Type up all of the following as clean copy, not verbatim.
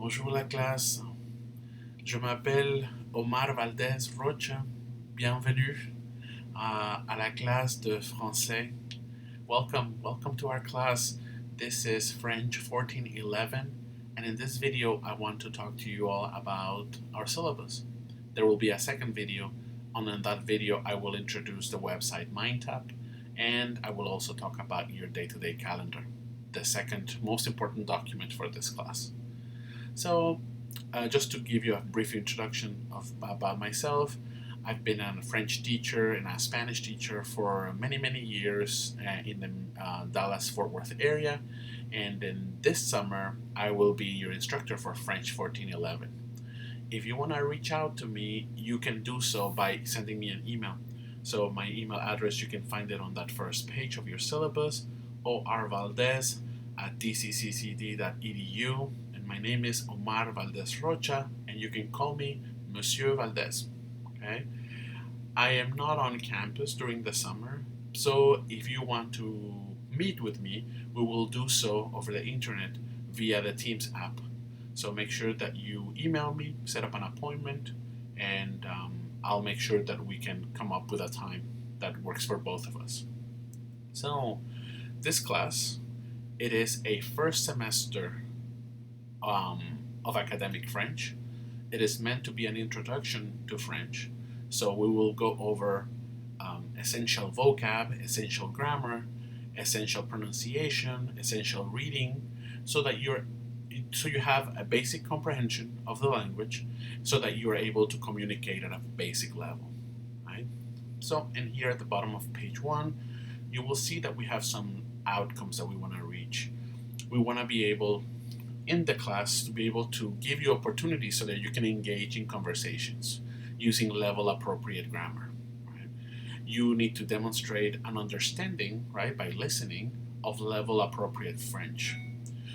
Bonjour la classe, je m'appelle Omar Valdez Rocha. Bienvenue à la classe de français. Welcome to our class. This is French 1411, and in this video I want to talk to you all about our syllabus. There will be a second video, and in that video I will introduce the website MindTap, and I will also talk about your day-to-day calendar, the second most important document for this class. So, just to give you a brief introduction about myself, I've been a French teacher and a Spanish teacher for many years in the Dallas-Fort Worth area, and in this summer I will be your instructor for French 1411. If you want to reach out to me, you can do so by sending me an email. So my email address, you can find it on that first page of your syllabus, orvaldez@dcccd.edu. My name is Omar Valdez Rocha, and you can call me Monsieur Valdez. Okay? I am not on campus during the summer, so if you want to meet with me, we will do so over the internet via the Teams app. So make sure that you email me, set up an appointment, and I'll make sure that we can come up with a time that works for both of us. So this class, it is a first semester of academic French. It is meant to be an introduction to French. So we will go over essential vocab, essential grammar, essential pronunciation, essential reading, so you have a basic comprehension of the language, so that you are able to communicate at a basic level. Right? So, and here at the bottom of page 1, you will see that we have some outcomes that we want to reach. We want to be able in the class to be able to give you opportunities so that you can engage in conversations using level appropriate grammar. Right? You need to demonstrate an understanding, right, by listening, of level appropriate French.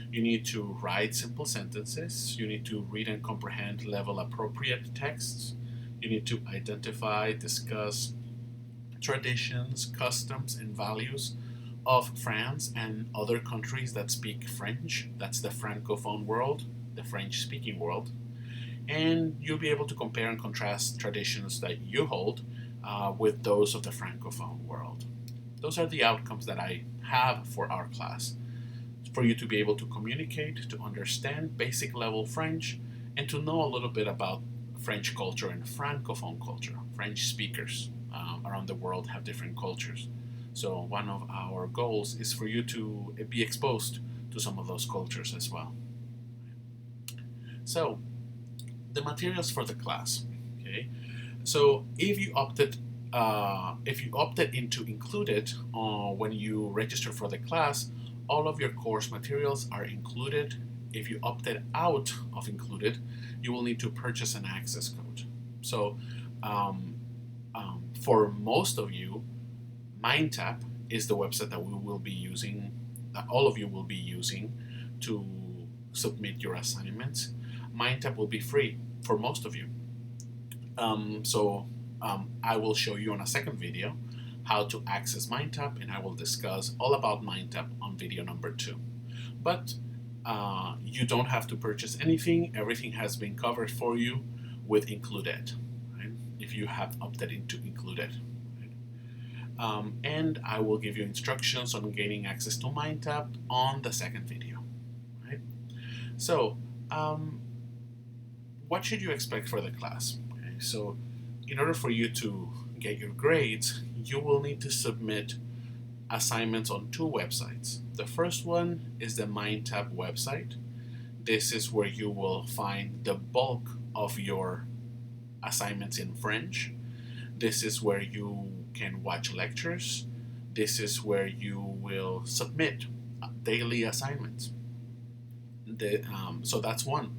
You need to write simple sentences. You need to read and comprehend level appropriate texts. You need to identify, discuss traditions, customs, and values of France and other countries that speak French. That's the Francophone world, the French-speaking world. And you'll be able to compare and contrast traditions that you hold with those of the Francophone world. Those are the outcomes that I have for our class. For you to be able to communicate, to understand basic level French, and to know a little bit about French culture and Francophone culture. French speakers around the world have different cultures. So one of our goals is for you to be exposed to some of those cultures as well. So the materials for the class. Okay. So if you opted into included when you register for the class, all of your course materials are included. If you opted out of included, you will need to purchase an access code. So for most of you, MindTap is the website that we will be using, that all of you will be using to submit your assignments. MindTap will be free for most of you. I will show you on a second video how to access MindTap, and I will discuss all about MindTap on video number 2. But you don't have to purchase anything. Everything has been covered for you with included, right? If you have opted into included. And I will give you instructions on gaining access to MindTap on the second video. Right? So, what should you expect for the class? Okay, so, in order for you to get your grades, you will need to submit assignments on 2 websites. The first one is the MindTap website. This is where you will find the bulk of your assignments in French. This is where you can watch lectures. This is where you will submit daily assignments. So that's one.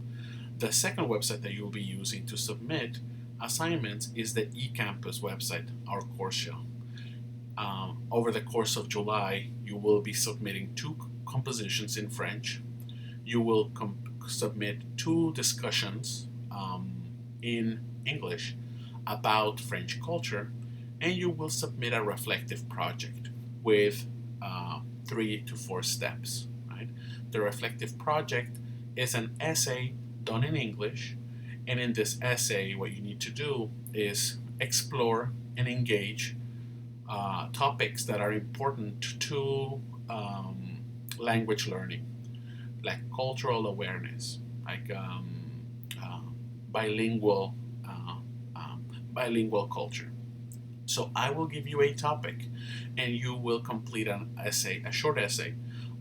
The second website that you'll be using to submit assignments is the eCampus website, our course shell. Over the course of July, you will be submitting 2 compositions in French. You will submit 2 discussions in English about French culture, and you will submit a reflective project with 3 to 4 steps. Right? The reflective project is an essay done in English. And in this essay, what you need to do is explore and engage topics that are important to language learning, like cultural awareness, like uh, bilingual bilingual culture. So I will give you a topic, and you will complete an essay, a short essay,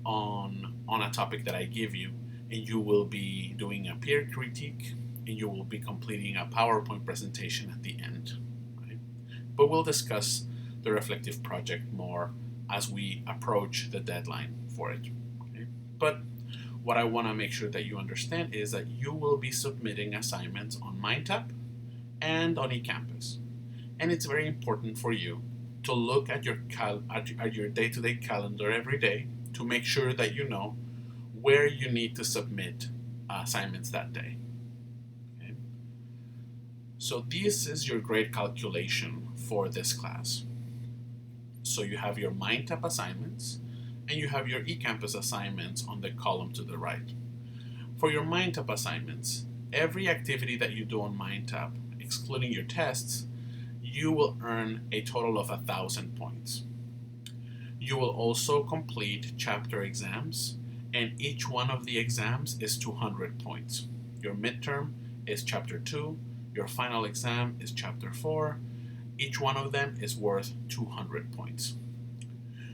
on a topic that I give you, and you will be doing a peer critique, and you will be completing a PowerPoint presentation at the end. Right? But we'll discuss the reflective project more as we approach the deadline for it. Okay? But what I want to make sure that you understand is that you will be submitting assignments on MindTap and on eCampus. And it's very important for you to look at your day-to-day calendar every day to make sure that you know where you need to submit assignments that day. Okay? So this is your grade calculation for this class. So you have your MindTap assignments and you have your eCampus assignments on the column to the right. For your MindTap assignments, every activity that you do on MindTap, excluding your tests, you will earn a total of 1,000 points. You will also complete chapter exams, and each one of the exams is 200 points. Your midterm is chapter 2, your final exam is chapter 4. Each one of them is worth 200 points.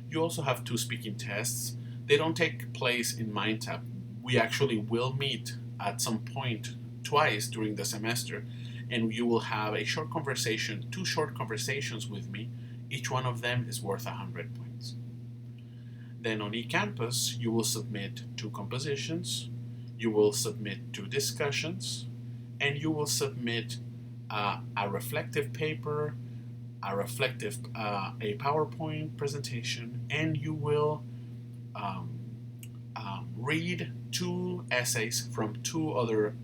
You also have 2 speaking tests. They don't take place in MindTap. We actually will meet at some point twice during the semester, and you will have a short conversation, 2 short conversations with me. Each one of them is worth 100 points. Then on eCampus, you will submit 2 compositions, you will submit 2 discussions, and you will submit a reflective paper, a PowerPoint presentation, and you will read 2 essays from 2 other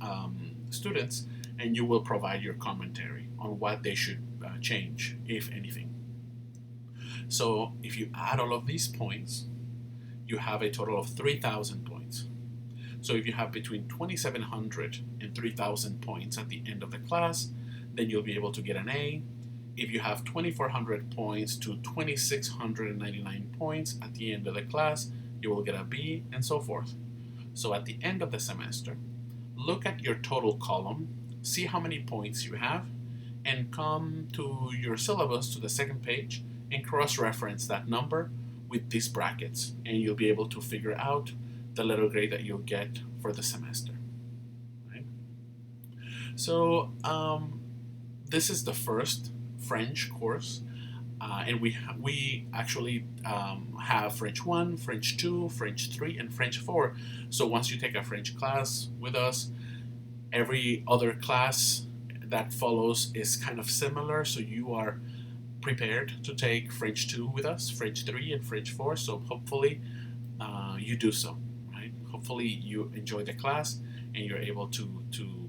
students, and you will provide your commentary on what they should change, if anything. So if you add all of these points, you have a total of 3,000 points. So if you have between 2,700 and 3,000 points at the end of the class, then you'll be able to get an A. If you have 2,400 points to 2,699 points at the end of the class, you will get a B, and so forth. So at the end of the semester, look at your total column, see how many points you have, and come to your syllabus, to the second page, and cross-reference that number with these brackets, and you'll be able to figure out the letter grade that you'll get for the semester. Right? So this is the first French course, and we actually have French 1, French 2, French 3, and French 4. So once you take a French class with us, every other class that follows is kind of similar, so you are prepared to take French 2 with us, French 3, and French 4. So hopefully you do so, right? Hopefully you enjoy the class and you're able to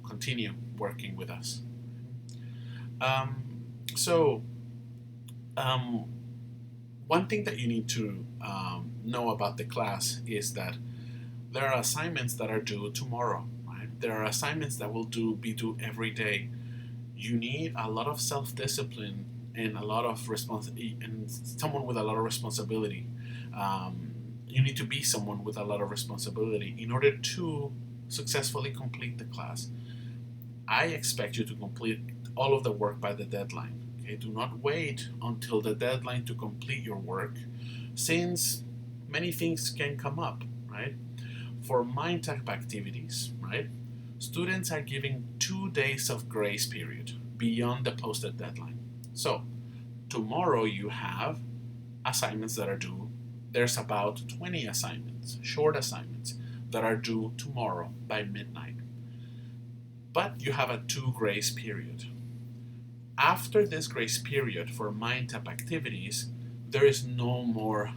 continue working with us. One thing that you need to know about the class is that there are assignments that are due tomorrow. Right? There are assignments that will be due every day. You need a lot of self-discipline and a lot of someone with a lot of responsibility. You need to be someone with a lot of responsibility in order to successfully complete the class. I expect you to complete all of the work by the deadline. Okay? Do not wait until the deadline to complete your work, since many things can come up, right? For MindTap activities, right, students are given 2 days of grace period beyond the posted deadline. So tomorrow you have assignments that are due. There's about 20 assignments, short assignments, that are due tomorrow by midnight. But you have a 2 grace period. After this grace period for MindTap activities, there is no more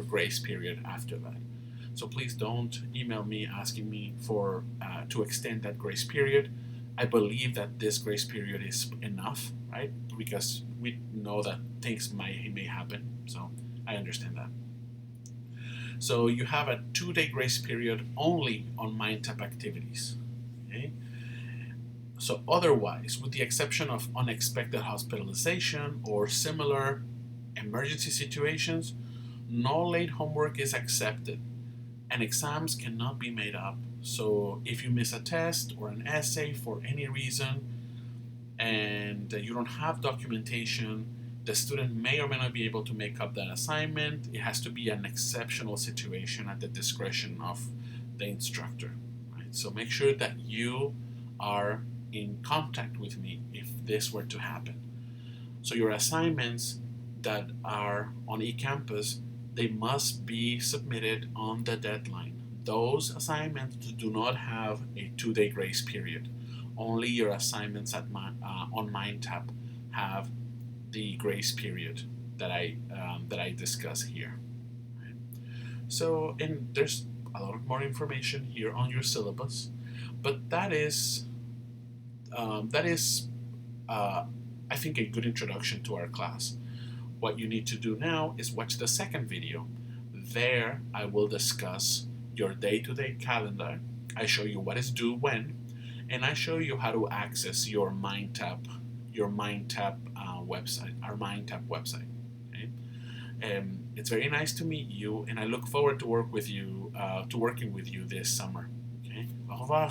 grace period after that. So please don't email me asking me for to extend that grace period. I believe that this grace period is enough, right? Because we know that things may happen. So I understand that. So you have a 2-day grace period only on MindTap activities. Okay? So otherwise, with the exception of unexpected hospitalization or similar emergency situations, no late homework is accepted, and exams cannot be made up. So if you miss a test or an essay for any reason and you don't have documentation, the student may or may not be able to make up that assignment. It has to be an exceptional situation at the discretion of the instructor. Right? So make sure that you are in contact with me if this were to happen. So your assignments that are on eCampus, they must be submitted on the deadline. Those assignments do not have a 2-day grace period. Only your assignments on MindTap have the grace period that I discuss here. Right? So, and there's a lot more information here on your syllabus, but that is I think a good introduction to our class. What you need to do now is watch the second video. There I will discuss your day-to-day calendar. I show you what is due when, and I show you how to access your MindTap website, our MindTap website. Okay? It's very nice to meet you, and I look forward to working with you this summer. Okay? Au revoir.